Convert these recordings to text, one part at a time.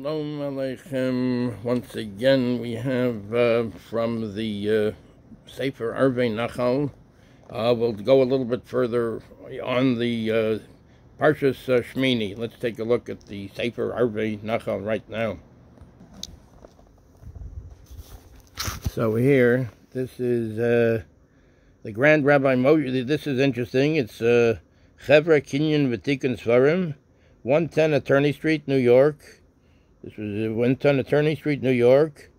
Shalom Aleichem. Once again, we have from the Sefer Arvei Nachal. We'll go a little bit further on the parshas Shmini. Let's take a look at the Sefer Arvei Nachal right now. So here, this is the Grand Rabbi Moshe. This is interesting. It's Chevra Kinyan V'Tikun Svarim, 110 Attorney Street, New York. This was 110 Attorney Street, New York.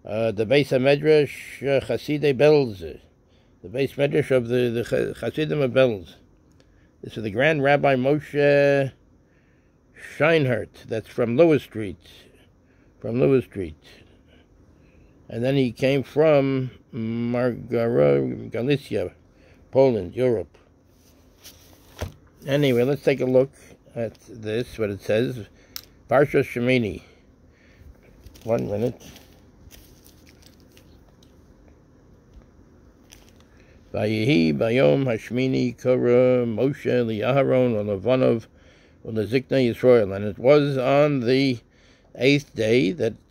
The Beis HaMedrash Chasidei Belz. The Beis Medrash of the Chasidim of Belz. This is the Grand Rabbi Moshe Scheinhardt. That's from Lewis Street. From Lewis Street. And then he came from Galicia, Poland, Europe. Anyway, let's take a look at this, what it says. Parshas Shmini. 1 minute. Vayehi bayom hashmini kara Moshe liAharon u'Levanov u'Leziknei Yisrael. And it was on the 8th day that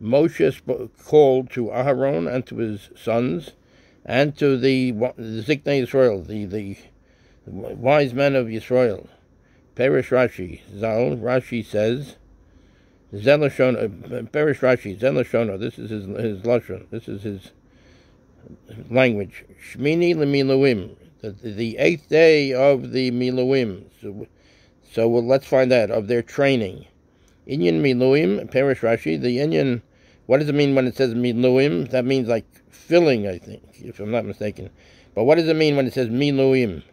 Moshe called to Aharon and to his sons and to the Ziknei Yisrael, the wise men of Yisrael. Perish Rashi, Zal, Rashi says, Zelashona, Perish Rashi, Zelashona, this is his Lashon, this is his language. Shmini leMiluim, the 8th day of the Miluim. So let's find out, of their training. Inyan Miluim, Perish Rashi, the Inyan, what does it mean when it says Miluim? That means like filling, I think, if I'm not mistaken. But what does it mean when it says Miluim?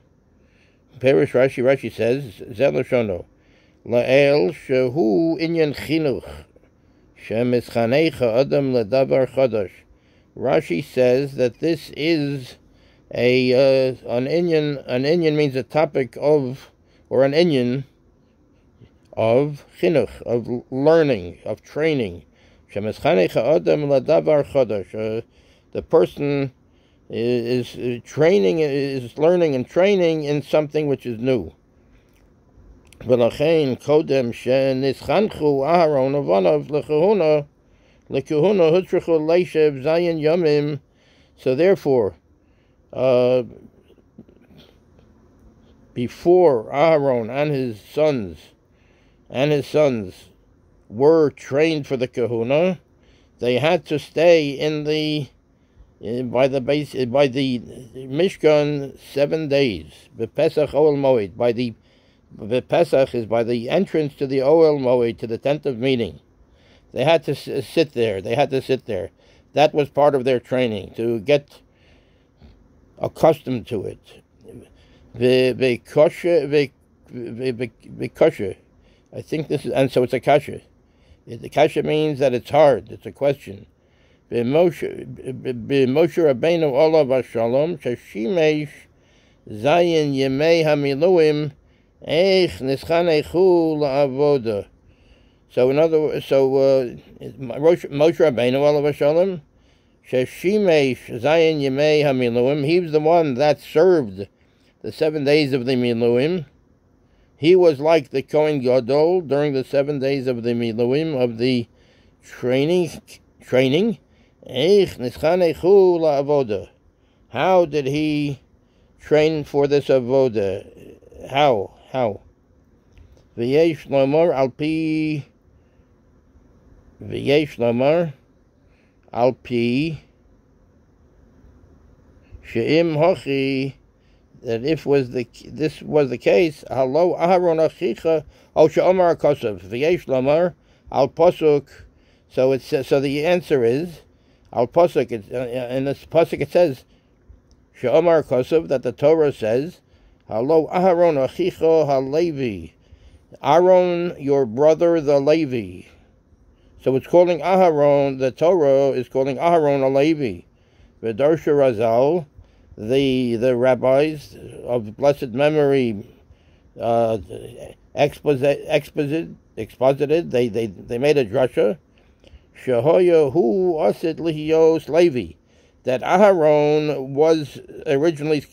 Perish Rashi, Rashi says, Zeloshono, La'el shehu inyan chinuch, shemischanecha adam ledavar chadash. Rashi says that this is an inyan means a topic of, or an inyan of chinuch, of learning, of training. Shemischanecha adam ledavar chadash. The person is learning and training in something which is new. V'lachein kodem shenischanchu Aharon u'Levanov lekehuna hutzrichu leishev zayin yomim. So therefore, before Aharon and his sons were trained for the kahuna, they had to stay in by the Mishkan 7 days. B'Pesach Oel Moed. The Pesach is by the entrance to the Oel Moed, to the tent of meeting. They had to sit there. That was part of their training, to get accustomed to it. V'kosher. I think this is, and so it's a kasha. The kasha means that it's hard. It's a question. B'Moshe Rabbeinu olav hashalom sheshimesh zayin yemei hamiluim eich nischanechu la'avoda. So in other words, Moshe Rabbeinu olav hashalom sheshimesh zayin yemei hamiluim. He was the one that served the 7 days of the miluim. He was like the Kohen Gadol during the 7 days of the miluim, of the training. How did he train for this avoda? How? V'yesh lomar alpi she'im hochi, that if this was the case, halo Aharon achicha o she'omar kosav v'yesh lomar al posuk. So it says. So the answer is al posuk. In this posuk it says she'omar kosav, that the Torah says halo Aharon achicha halevi, Aaron your brother the Levi. So it's calling Aharon. The Torah is calling Aharon a Levi. V'darsha Razal, the rabbis of blessed memory, exposited. They made a drasha. Shehoya hu asid lihiyos Levi, that Aharon was originally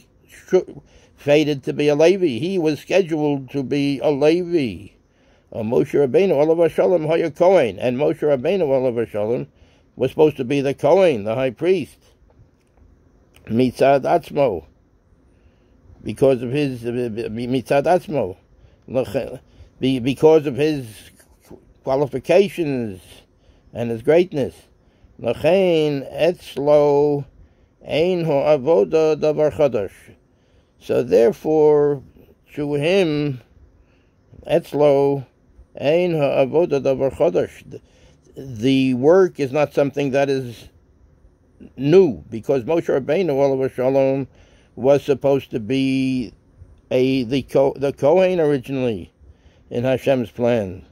fated to be a Levi. He was scheduled to be a Levi. Moshe Rabbeinu olav shalom haya Kohen, and Moshe Rabbeinu olav shalom was supposed to be the Kohen, the high priest, mitzad atzmo, because of his mitzad atzmo, because of his qualifications and his greatness. Lachein etzlo ein ha'avoda davar chadash. So therefore, to him, etzlo ein ha'avoda davar chadash. The work is not something that is new, because Moshe Rabbeinu olav shalom was supposed to be the Kohen originally in Hashem's plan,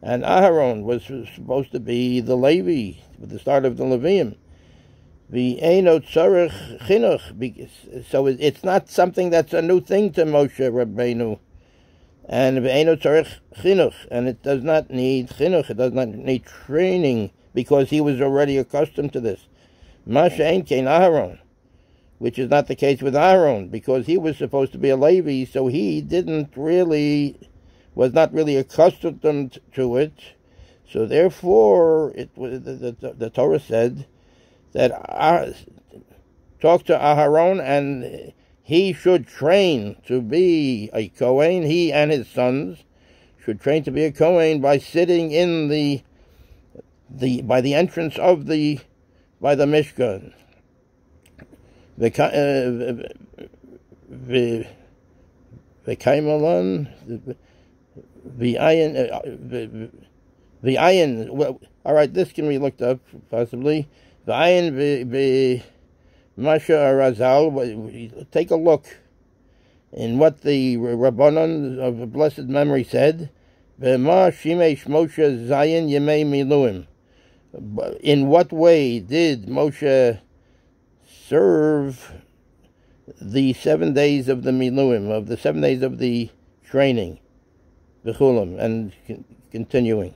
and Aharon was supposed to be the Levi, the start of the Levium. The Eino Tzarech Chinuch, so it's not something that's a new thing to Moshe Rabbeinu, and Eino Tzarech Chinuch, and it does not need Chinuch, it does not need training, because he was already accustomed to this. Masha Ein Kein Aharon, which is not the case with Aaron, because he was supposed to be a Levi, so he was not really accustomed to it. So therefore, the Torah said that talk to Aharon, and he should train to be a Kohen. He and his sons should train to be a Kohen by sitting in by the entrance of by the Mishkan. The ayin. Well, all right, this can be looked up possibly. The ayin Masha Razal. Take a look in what the Rabbanon of blessed memory said. B'ma shimesh Moshe zayin yemei miluim. In what way did Moshe serve the 7 days of the miluim, of the 7 days of the training, v'chulam, and continuing,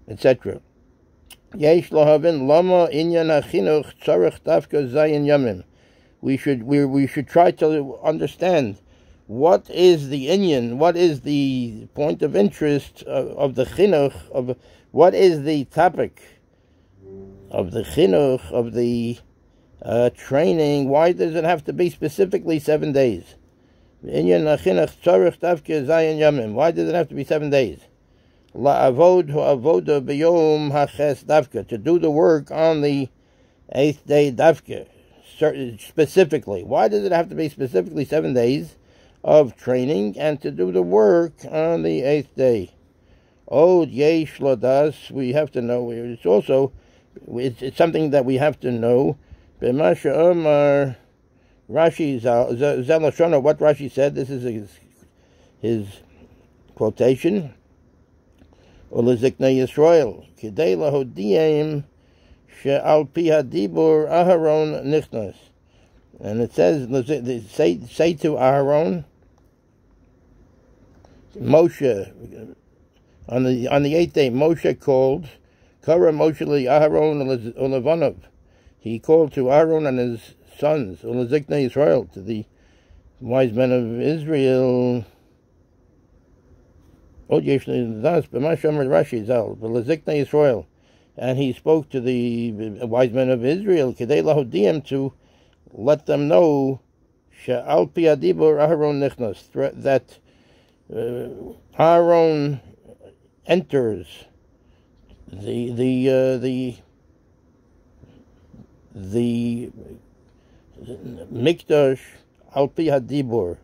etc. Yesh lahavin lama inyan hachinuch tzarech dafka zayin yamim. We should try to understand what is the inyan, what is the point of interest of the chinuch, of what is the topic of the chinuch, of the training. Why does it have to be specifically 7 days? Why does it have to be 7 days? To do the work on the 8th day davka, specifically. Why does it have to be specifically 7 days of training and to do the work on the 8th day? Od yesh ladas, we have to know. It's also it's something that we have to know. B'masha Omar Rashi Zalashona, what Rashi said. This is his quotation. Olezikna Yisrael Kidei lahodiyim she'al pi hadibur Aharon nichnas, and it says, say to Aharon, Moshe, on the 8th day, Moshe called. Kara Moshe li Aharon ulevanov. He called to Aaron and his sons, ulezikna Yisrael, to the wise men of Israel. And he spoke to the wise men of Israel, to let them know that Aaron enters the Mikdash al pi hadibur,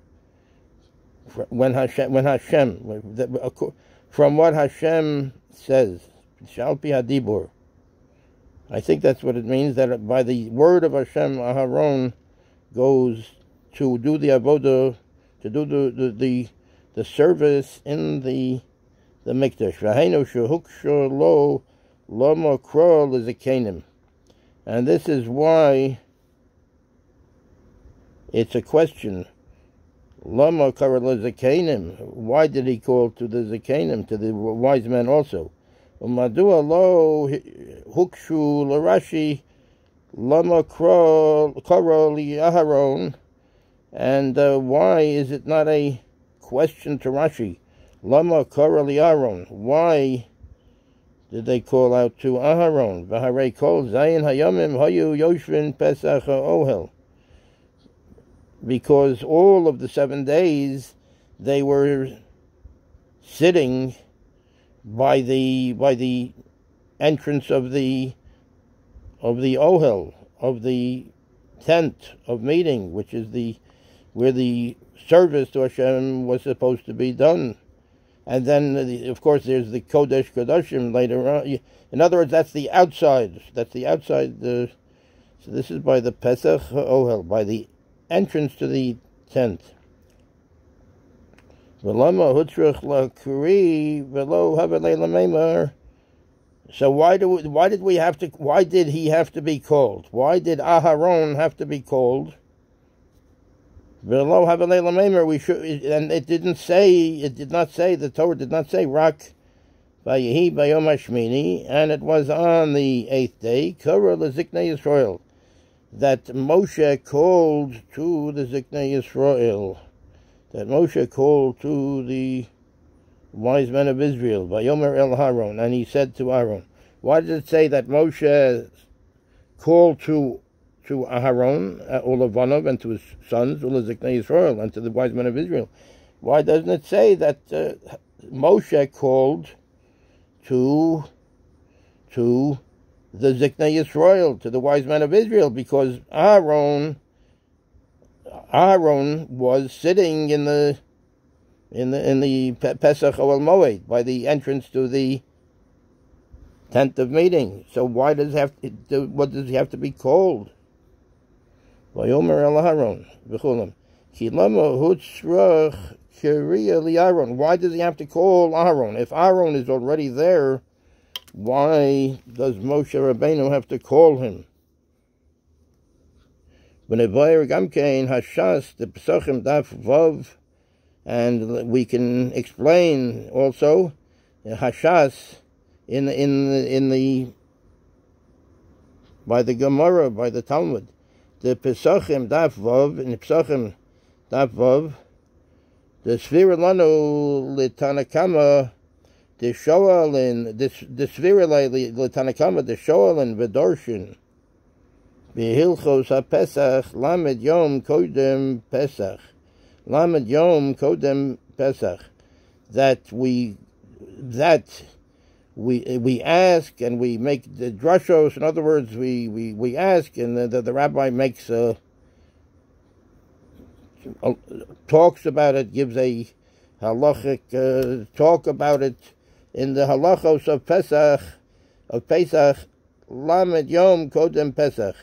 from what Hashem says, shal pi hadibur. I think that's what it means, that by the word of Hashem, Aharon goes to do the avodah, to do the service in the Mikdash. V'heinu shehuksha lo makro l'zikenim. And this is why it's a question. Lama kara l'zikenim. Why did he call to the zikenim, to the wise men also? Umadua lo hukshu l'rashi lama kara li Aharon. And why is it not a question to Rashi? Lama Kora Aaron. Why did they call out to Aharon? V'harei kol zayin hayamim hayu yoshvin Pesach ha'ohel. Because all of the 7 days they were sitting by the entrance of the ohel, of the tent of meeting, which is where the service to Hashem was supposed to be done. And then, of course, there's the Kodesh Kodashim later on. In other words, that's the outside. That's the outside. So this is by the Pesach Ohel, by the entrance to the tent. So why did he have to be called? Why did Aharon have to be called? We should, and it did not say, the Torah did not say, Rak Vayehi Bayom Shmini, and it was on the 8th day, Korah L'Ziknei Yisrael, that Moshe called to the Ziknei Yisrael, that Moshe called to the wise men of Israel, Vayomer El Haron, and he said to Aaron. Why did it say that Moshe called to Aharon, Ulavanav, and to his sons, Ulaziknei Yisrael, and to the wise men of Israel? Why doesn't it say that Moshe called to the Ziknei Yisrael, to the wise men of Israel? Because Aharon was sitting in the Pesach Oel Moed, by the entrance to the tent of meeting. So why does what does he have to be called? Vayomer El Aharon v'chulam ki lama hutzrach kiriya li'Aaron. Why does he have to call Aaron? If Aaron is already there, why does Moshe Rabbeinu have to call him? V'nevayer gamkein hashas the pesachim daf vav, and we can explain also hashas in the by the Gemara, by the Talmud. The Pesachim Daf Vav, in the Pesachim Daf Vav, the Sfira Lanu Litanakama, the Shoalin, the Sfira Litanakama, the Shoalin Vedorshin, Behilchos HaPesach, Lamed Yom Kodem Pesach, Lamed Yom Kodem Pesach, that we ask and we make the drushos. In other words, we ask, and the rabbi makes talks about it, gives a halachic talk about it in the halachos of Pesach, Lamed Yom Kodem Pesach,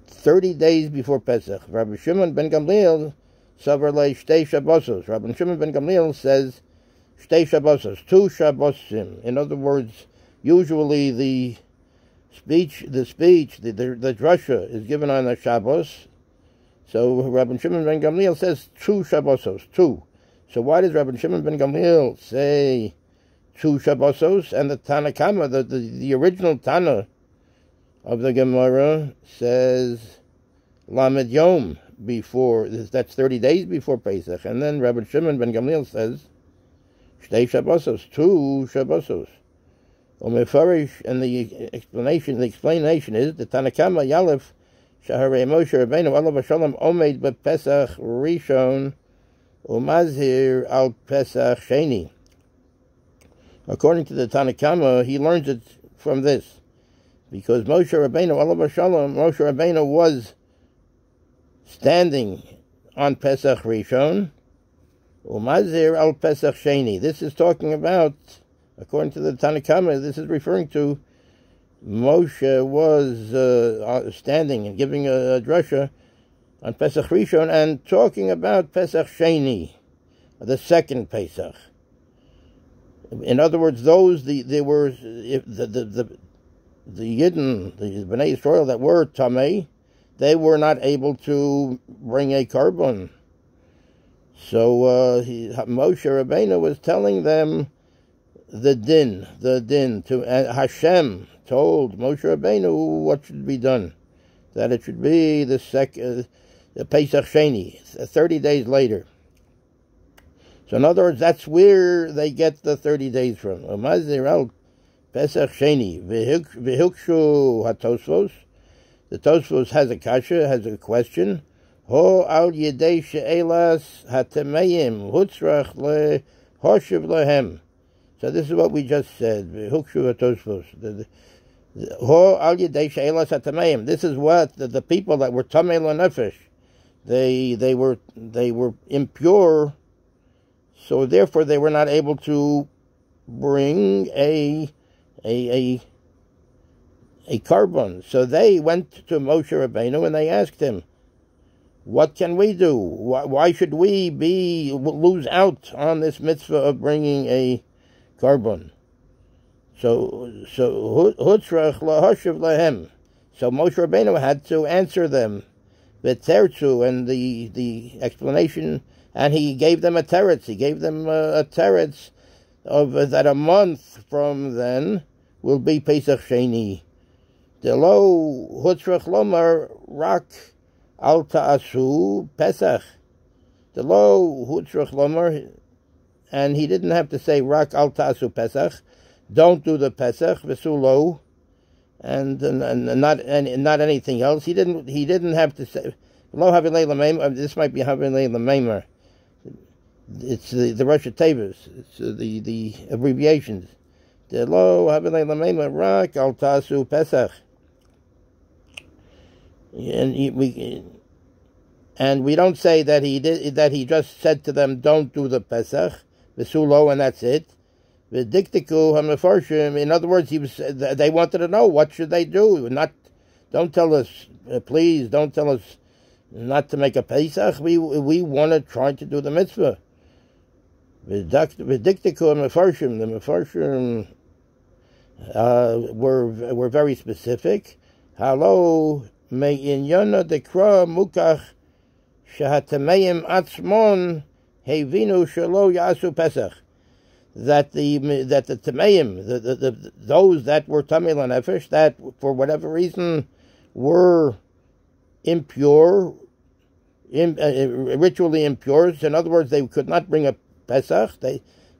30 days before Pesach. Rabbi Shimon ben Gamliel savar le shtei Shabbosos. Rabbi Shimon ben Gamliel says Shtei Shabbosos, 2 Shabbosim. In other words, usually the drasha is given on a Shabbos. So Rabbi Shimon ben Gamliel says 2 Shabbosos, 2. So why does Rabbi Shimon ben Gamliel say 2 Shabbosos? And the Tanakama, the original Tana of the Gemara, says Lamed Yom, before, that's 30 days before Pesach. And then Rabbi Shimon ben Gamliel says Shtei Shabbosos, 2 Shabbosos. And the explanation is the Tanakama Yalef Shaharei Moshe Rabbeinu Alav Hashalom Omed BePesach Rishon Umazhir Al Pesach Sheni. According to the Tanakama, he learns it from this, because Moshe Rabbeinu Alav Hashalom, Moshe Rabbeinu was standing on Pesach Rishon Umazir al Pesach Sheni. This is talking about, according to the Tanakama, this is referring to Moshe was standing and giving a drasha on Pesach Rishon and talking about Pesach Sheni, the second Pesach. In other words, the Yidden, the Bnei Yisrael that were Tamei, they were not able to bring a korban. So Moshe Rabbeinu was telling them the din. To Hashem told Moshe Rabbeinu what should be done, that it should be the Pesach Sheni, 30 days later. So in other words, that's where they get the 30 days from. Pesach Sheni v'hikshu hatosfos. The Tosfos has a kasha, has a question. Ho al yedei she'elas hatemeim hutzrach lehoshiv lehem. So this is what we just said. V'hikshu hatosfos. Ho al yedei she'elas hatemeim. This is what the people that were tamei lenefesh. They were impure, so therefore they were not able to bring a carbon. So they went to Moshe Rabbeinu and they asked him, what can we do? Why should we lose out on this mitzvah of bringing a carbon? So Hutzrach lahashiv lahem. So Moshe Rabbeinu had to answer them, the tertzu, and the explanation, and he gave them a teretz. He gave them a teretz of that a month from then will be Pesach Sheni. The lo hutzrach lomar rak al ta'asu Pesach. The lo hutzrach lomar, and he didn't have to say rak al ta'asu Pesach. Don't do the Pesach v'sulo, and not anything else. He didn't have to say lo havilei l'meimer. This might be havilei l'meimer. It's the Rosh Tevos. It's the abbreviations. The lo havilei l'meimer rak al ta'asu Pesach. And we don't say that he just said to them, don't do the Pesach, v'sulo, and that's it. V'diktiku ha'mefarshim. In other words, they wanted to know, what should they do? Don't tell us, please, don't tell us not to make a Pesach. We want to try to do the mitzvah. V'diktiku ha'mefarshim. The mefarshim were very specific. Hello. Me'inyana dekra mukach shehatameim atzmon hevinu shelo yasu Pesach. That the tameim, those that were tamei lenefesh, that for whatever reason were impure, ritually impure. In other words, they could not bring a Pesach,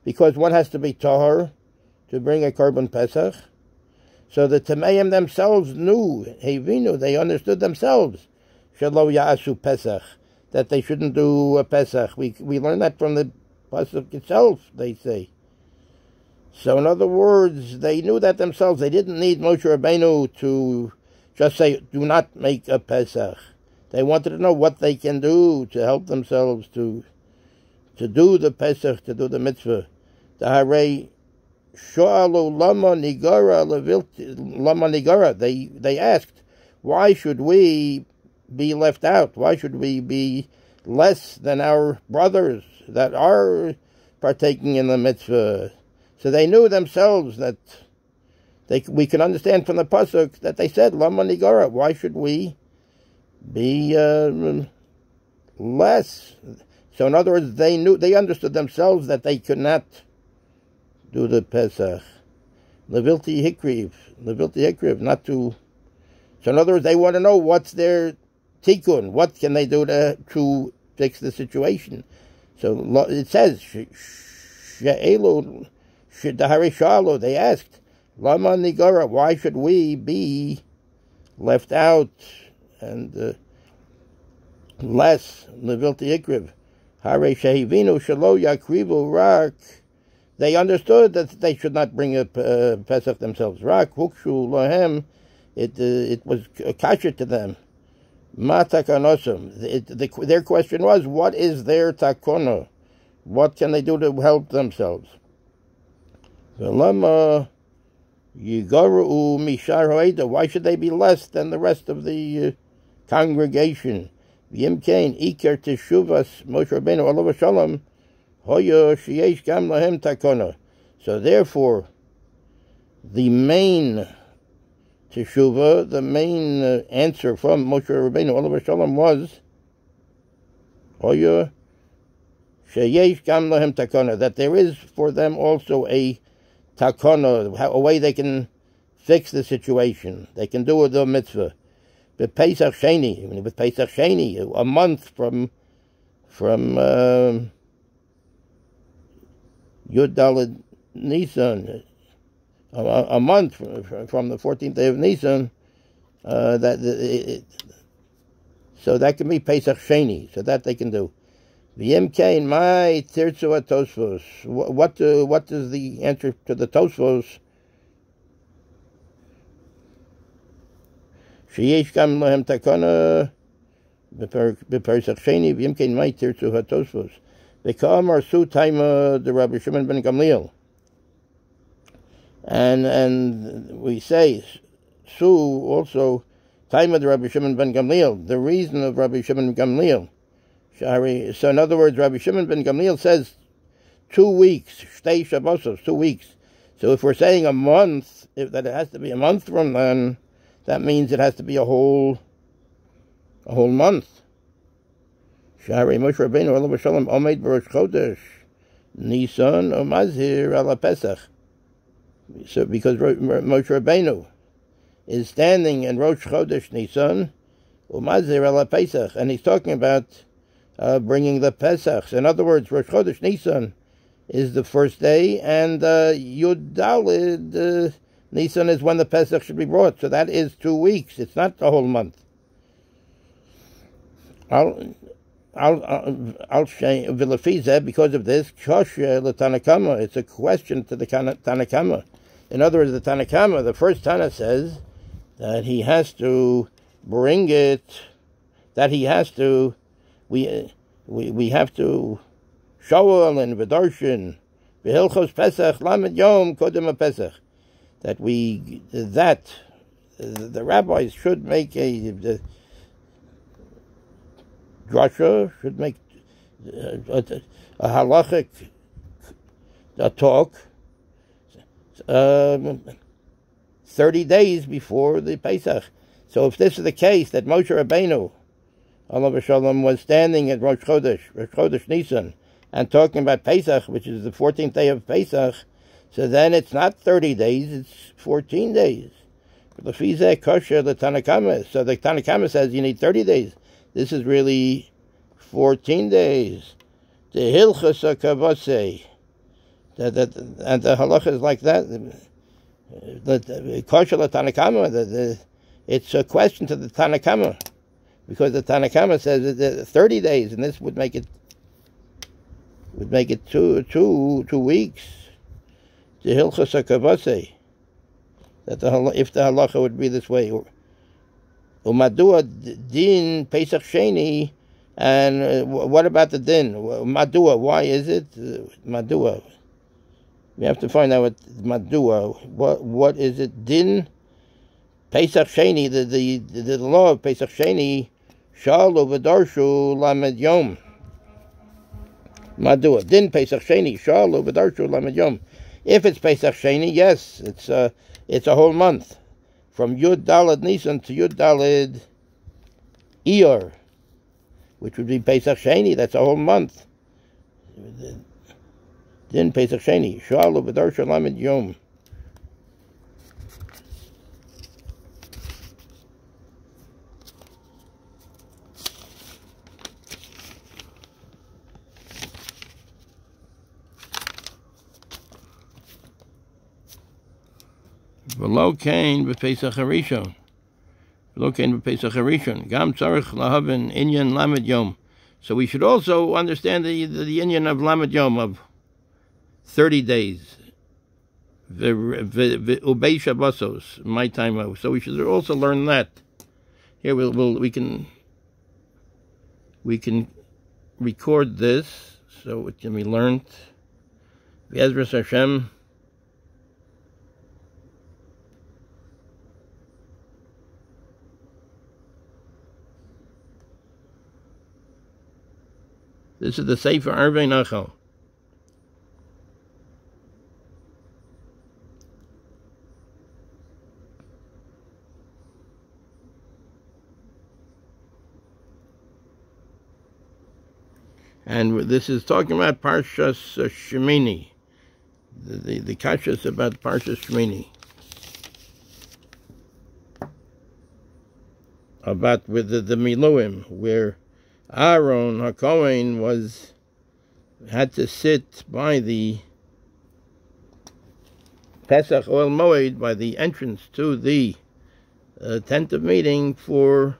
because one has to be tahor to bring a korban Pesach. So the Tameim themselves knew, Hevinu, they understood themselves, Shelo Ya'asu Pesach, that they shouldn't do a Pesach. We learn that from the pasuk itself, they say. So in other words, they knew that themselves. They didn't need Moshe Rabbeinu to just say, do not make a Pesach. They wanted to know what they can do to help themselves to do the Pesach, to do the mitzvah. The Arvei Shoalu lama nigara. They asked, why should we be left out? Why should we be less than our brothers that are partaking in the mitzvah? So they knew themselves that we can understand from the pasuk that they said lama nigara. Why should we be less? So in other words, they understood themselves that they could not do the Pesach. Levilti hikriv, not to. So in other words, they want to know what's their tikkun. What can they do to fix the situation? So it says, she'elu, dahari shalo, they asked, lama nigara, why should we be left out and less? Levilti hikriv. Hare shehivinu shelo yakrivu rak. They understood that they should not bring a Pesach themselves. Rak hukshu lohem. It was a kasha to them. Ma takanosim. Their question was, what is their takona? What can they do to help themselves? Velama yigaru mishar hoeda. Why should they be less than the rest of the congregation? V'yimkein iker teshuvas Moshe Rabbeinu alav shalom. So therefore, the main teshuvah, the main answer from Moshe Rabbeinu alav shalom was that there is for them also a takana, a way they can fix the situation. They can do the mitzvah. With Pesach Sheni, a month from Yud Daled Nisan, a month from the 14th day of Nisan. So that can be Pesach Sheni. So that they can do. V'yim kein my tirtzu atosfos. What is the answer to the Tosfos? Sheyesh gam lahem takana b'Pesach Sheni v'yim kein my tirtzu atosfos. V'kam arsu taima the Rabbi Shimon ben Gamliel. And we say su also taima the Rabbi Shimon ben Gamliel. The reason of Rabbi Shimon ben Gamliel. So in other words, Rabbi Shimon ben Gamliel says 2 weeks, shtei Shabbosos, 2 weeks. So if we're saying a month, that it has to be a month from then, that means it has to be a whole month. Shari Moshe Rabbeinu Olav Shalom Omed B'Rosh Chodesh Nisan Umazhir Ala Pesach. So because Moshe Rabbeinu is standing in Rosh Chodesh Nisan Umazhir Ala Pesach, and he's talking about bringing the Pesach. In other words, Rosh Chodesh Nisan is the first day, and Yud Daled Nisan is when the Pesach should be brought. So that is 2 weeks. It's not the whole month. Because of this, Tanakama, it's a question to the Tanakama. In other words, the Tanakama, the first Tana says that he has to bring it, that he has to, we have to Shawal and V'darshin V'hilchos Pesach Lamed Yom Kodem Pesach, that the rabbis should make the drasha, should make a halachic talk 30 days before the Pesach. So if this is the case, that Moshe Rabbeinu Alav Shalom was standing at Rosh Chodesh Nisan, and talking about Pesach, which is the 14th day of Pesach, so then it's not 30 days, it's 14 days. The Fizeh Kosher, the Tanakama. So the Tanakama says you need 30 days. This is really 14 days. The Hilchas HaKavaseh. And the halacha is like that. The Kosher, the Tanakama, it's a question to the Tanakama. Because the Tanakama says that 30 days, and this would make it 2 weeks. The Hilchas HaKavaseh, that if the halacha would be this way, Umadua din Pesach Sheni, and what about the din? Madua, why is it Madua? We have to find out what Madua. What is it? Din Pesach Sheni, the law of Pesach Sheni. Shalu v'darshu lamed yom. Madua din Pesach Sheni. Shalu v'darshu lamed yom. If it's Pesach Sheni, yes, it's a whole month, from Yud Daled Nisan to Yud Daled Iyar, which would be Pesach Sheni. That's a whole month. Din Pesach Sheni. Shalu v'darshu lamed yom. V'lo kain b'Pesach Harishon. V'lo kain b'Pesach Harishon. Gam tzarich lahaven inyan lamed yom. So we should also understand the inyan of lamed yom, of 30 days. Ubei Shabbosos, my time. So we should also learn that. Here we can record this, so it can be learned. V'ezras Hashem. This is the Sefer Arvei Nachal. And this is talking about parshas Shmini. The kashas about parshas Shmini. About with the Miluim, where Aaron HaKohen had to sit by the Pesach Oil Moed, by the entrance to the tent of meeting for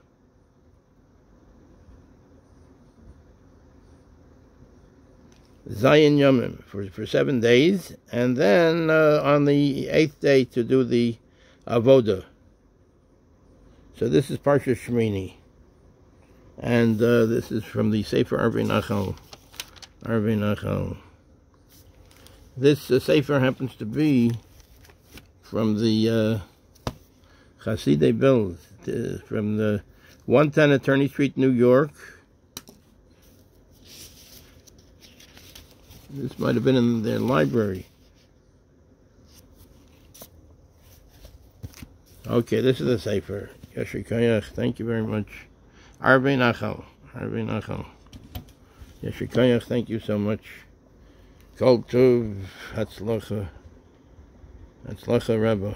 Zayin Yomim, for 7 days, and then on the 8th day to do the Avodah. So this is parshas Shmini, and this is from the Sefer Arvei Nachal. Arvei Nachal. This Sefer happens to be from the Hasidei Bills, from the 110 Attorney Street, New York. This might have been in their library. Okay, this is the Sefer. Yashir Kayach, thank you very much. Arvei Nachal. Arvei Nachal. Yashir Kayach, thank you so much. Kol Tov, Hatzlacha. Hatzlacha Rebbe.